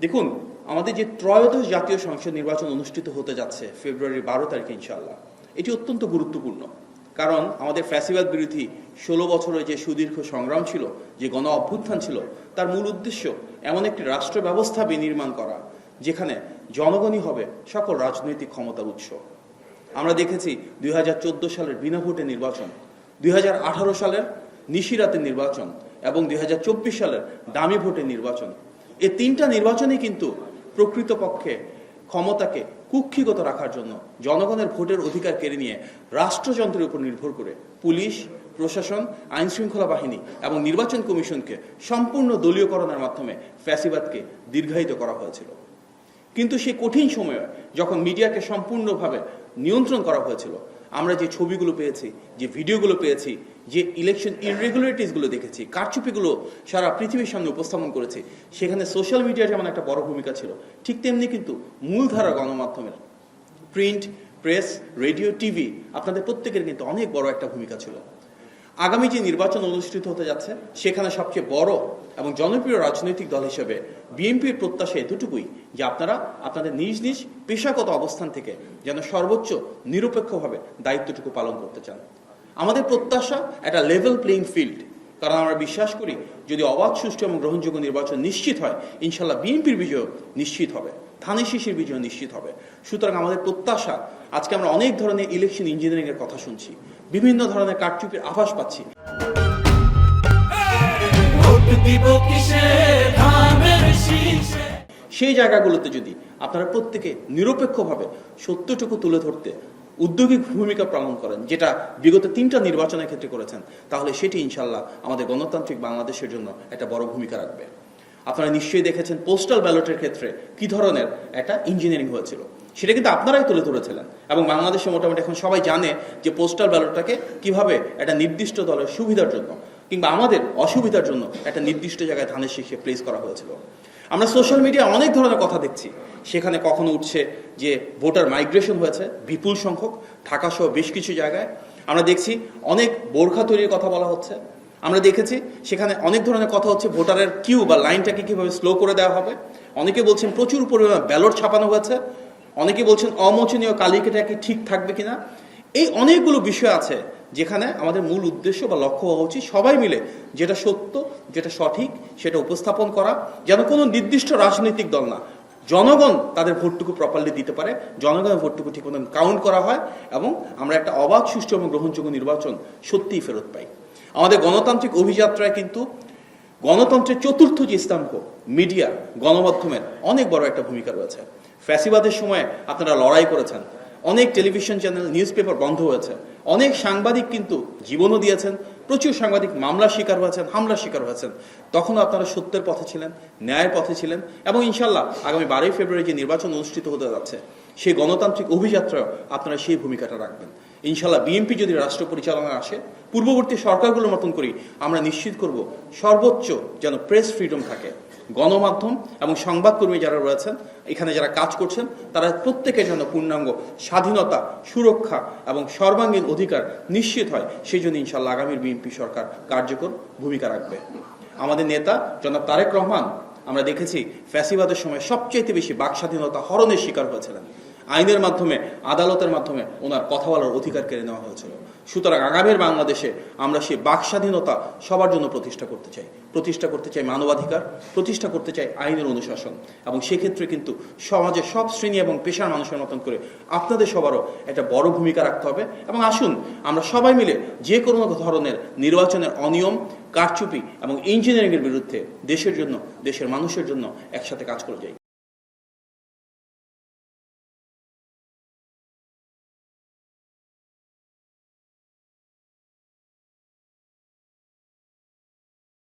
দেখুন, আমাদের যে ত্রয়োদশ জাতীয় সংসদ নির্বাচন অনুষ্ঠিত হতে যাচ্ছে ফেব্রুয়ারির 12 তারিখে ইনশাআল্লাহ, এটি অত্যন্ত গুরুত্বপূর্ণ। কারণ আমাদের ফ্যাসিবাদ বিরোধী 16 বছরের যে সুদীর্ঘ সংগ্রাম ছিল, যে গণ অভ্যুত্থান ছিল, তার মূল উদ্দেশ্য এমন একটি রাষ্ট্র ব্যবস্থা বিনির্মাণ করা যেখানে জনগণই হবে সকল রাজনৈতিক ক্ষমতার উৎস। আমরা দেখেছি 2014 সালের বিনা ভোটের নির্বাচন, 2018 সালের নিশিরাতের নির্বাচন এবং 2024 সালের দামি ভোটের নির্বাচন। এই তিনটা নির্বাচনই কিন্তু প্রকৃতপক্ষে ক্ষমতাকে কুক্ষিগত রাখার জন্য জনগণের ভোটের অধিকার কেড়ে নিয়ে রাষ্ট্রযন্ত্রের উপর নির্ভর করে পুলিশ, প্রশাসন, আইন শৃঙ্খলা বাহিনী এবং নির্বাচন কমিশনকে সম্পূর্ণ দলীয়করণের মাধ্যমে ফ্যাসিবাদকে দীর্ঘায়িত করা হয়েছিল। কিন্তু সেই কঠিন সময়ে যখন মিডিয়াকে সম্পূর্ণভাবে নিয়ন্ত্রণ করা হয়েছিল, আমরা যে ছবিগুলো পেয়েছি, যে ভিডিওগুলো পেয়েছি, যে ইলেকশন ইররেগুলারিটিসগুলো দেখেছি, কারচুপিগুলো সারা পৃথিবীর সামনে উপস্থাপন করেছি, সেখানে সোশ্যাল মিডিয়ার যেমন একটা বড় ভূমিকা ছিল, ঠিক তেমনি কিন্তু মূলধারা গণমাধ্যমের প্রিন্ট, প্রেস, রেডিও, টিভি আপনাদের প্রত্যেকের কিন্তু অনেক বড় একটা ভূমিকা ছিল। আগামী যে নির্বাচন অনুষ্ঠিত হতে যাচ্ছে সেখানে সবচেয়ে বড় এবং জনপ্রিয় রাজনৈতিক দল হিসেবে বিএনপির প্রত্যাশা এতটুকুই যে আপনারা আপনাদের নিজ নিজ পেশাগত অবস্থান থেকে যেন সর্বোচ্চ নিরপেক্ষভাবে দায়িত্বটুকু পালন করতে চান। আমাদের প্রত্যাশা একটা লেভেল প্লেইং ফিল্ড, কারণ আমরা বিশ্বাস করি যদি অবাধ, সুষ্ঠু এবং গ্রহণযোগ্য নির্বাচন নিশ্চিত হয়, ইনশাল্লাহ বিএনপির বিজয় নিশ্চিত হবে, ধানের শীষের বিজয় নিশ্চিত হবে। সুতরাং আমাদের প্রত্যাশা, আজকে আমরা অনেক ধরনের ইলেকশন ইঞ্জিনিয়ারিং এর কথা শুনছি, বিভিন্ন ধরনের কারচুপির আভাস পাচ্ছি। সেই জায়গাগুলোতে যদি আপনারা প্রত্যেকে নিরপেক্ষভাবে সত্যটুকু তুলে ধরতে উদ্যোগী ভূমিকা পালন করেন, যেটা বিগত 3টা নির্বাচনের ক্ষেত্রে করেছেন, তাহলে সেটি ইনশাল্লাহ আমাদের গণতান্ত্রিক বাংলাদেশের জন্য একটা বড় ভূমিকা রাখবে। আপনারা নিশ্চয়ই দেখেছেন পোস্টাল ব্যালটের ক্ষেত্রে কি ধরনের একটা ইঞ্জিনিয়ারিং হয়েছিল, সেটা কিন্তু আপনারাই তুলে ধরেছিলেন। এবং বাংলাদেশে মোটামুটি এখন সবাই জানে যে পোস্টাল ব্যালটটাকে কিভাবে একটা নির্দিষ্ট দলের সুবিধার জন্য কিংবা আমাদের অসুবিধার জন্য একটা নির্দিষ্ট জায়গায় ধানের শীষে প্লেস করা হয়েছিল। আমরা সোশ্যাল মিডিয়া অনেক ধরনের কথা দেখছি, সেখানে কখনো উঠছে যে ভোটার মাইগ্রেশন হয়েছে বিপুল সংখ্যক ঢাকা সহ বেশ কিছু জায়গায়। আমরা দেখছি অনেক বোরখা তৈরির কথা বলা হচ্ছে। আমরা দেখেছি সেখানে অনেক ধরনের কথা হচ্ছে ভোটারের কিউ বা লাইনটাকে কিভাবে স্লো করে দেওয়া হবে। অনেকে বলছেন প্রচুর পরিমাণে ব্যালট ছাপানো হয়েছে, অনেকে বলছেন অমোচনীয় কালিকাটা কি ঠিক থাকবে কিনা। এই অনেকগুলো বিষয় আছে যেখানে আমাদের মূল উদ্দেশ্য বা লক্ষ্য হওয়া উচিত সবাই মিলে যেটা সত্য, যেটা সঠিক সেটা উপস্থাপন করা, যেন কোনো নির্দিষ্ট রাজনৈতিক দল না, জনগণ তাদের ভোটটুকু প্রপারলি দিতে পারে, জনগণের ভোটটুকু ঠিক মতন কাউন্ট করা হয় এবং আমরা একটা অবাধ, সুষ্ঠু এবং গ্রহণযোগ্য নির্বাচন সত্যিই ফেরত পাই। আমাদের গণতান্ত্রিক অভিযাত্রায় কিন্তু গণতন্ত্রের চতুর্থ যে স্তম্ভ মিডিয়া, গণমাধ্যমের অনেক বড় একটা ভূমিকা রয়েছে। ফ্যাসিবাদের সময় আপনারা লড়াই করেছেন, অনেক টেলিভিশন চ্যানেল, নিউজ পেপার বন্ধ হয়েছে, অনেক সাংবাদিক কিন্তু জীবনও দিয়েছেন, প্রচুর সাংবাদিক মামলার শিকার হয়েছেন, হামলার শিকার হয়েছেন। তখনও আপনারা সত্যের পথে ছিলেন, ন্যায়ের পথে ছিলেন এবং ইনশাল্লাহ আগামী 12 ফেব্রুয়ারি যে নির্বাচন অনুষ্ঠিত হতে যাচ্ছে সেই গণতান্ত্রিক অভিযাত্রায় আপনারা সেই ভূমিকাটা রাখবেন। ইনশাল্লাহ বিএনপি যদি রাষ্ট্র পরিচালনায় আসে, পূর্ববর্তী সরকারগুলোর মতন করি আমরা নিশ্চিত করব সর্বোচ্চ যেন প্রেস ফ্রিডম থাকে। গণমাধ্যম এবং সংবাদকর্মী যারা রয়েছেন, এখানে যারা কাজ করছেন, তারা প্রত্যেকের জন্য পূর্ণাঙ্গ স্বাধীনতা, সুরক্ষা এবং সর্বাঙ্গীন অধিকার নিশ্চিত হয়। সেই জন্য ইনশাল্লাহ আগামীর বিএনপি সরকার কার্যকর ভূমিকা রাখবে। আমাদের নেতা জনাব তারেক রহমান, আমরা দেখেছি ফ্যাসিবাদের সময় সবচেয়ে বেশি বাক স্বাধীনতা হরণের শিকার হয়েছিলেন। আইনের মাধ্যমে, আদালতের মাধ্যমে ওনার কথা বলার অধিকার কেড়ে নেওয়া হয়েছিল। সুতরাং আগামীর বাংলাদেশে আমরা সেই বাক স্বাধীনতা সবার জন্য প্রতিষ্ঠা করতে চাই মানবাধিকার, প্রতিষ্ঠা করতে চাই আইনের অনুশাসন। এবং সেক্ষেত্রে কিন্তু সমাজের সব শ্রেণী এবং পেশার মানুষের মতন করে আপনাদের সবারও একটা বড় ভূমিকা রাখতে হবে। এবং আসুন আমরা সবাই মিলে যে কোনো ধরনের নির্বাচনের অনিয়ম, কারচুপি এবং ইঞ্জিনিয়ারিংয়ের বিরুদ্ধে দেশের জন্য, দেশের মানুষের জন্য একসাথে কাজ করে যাই।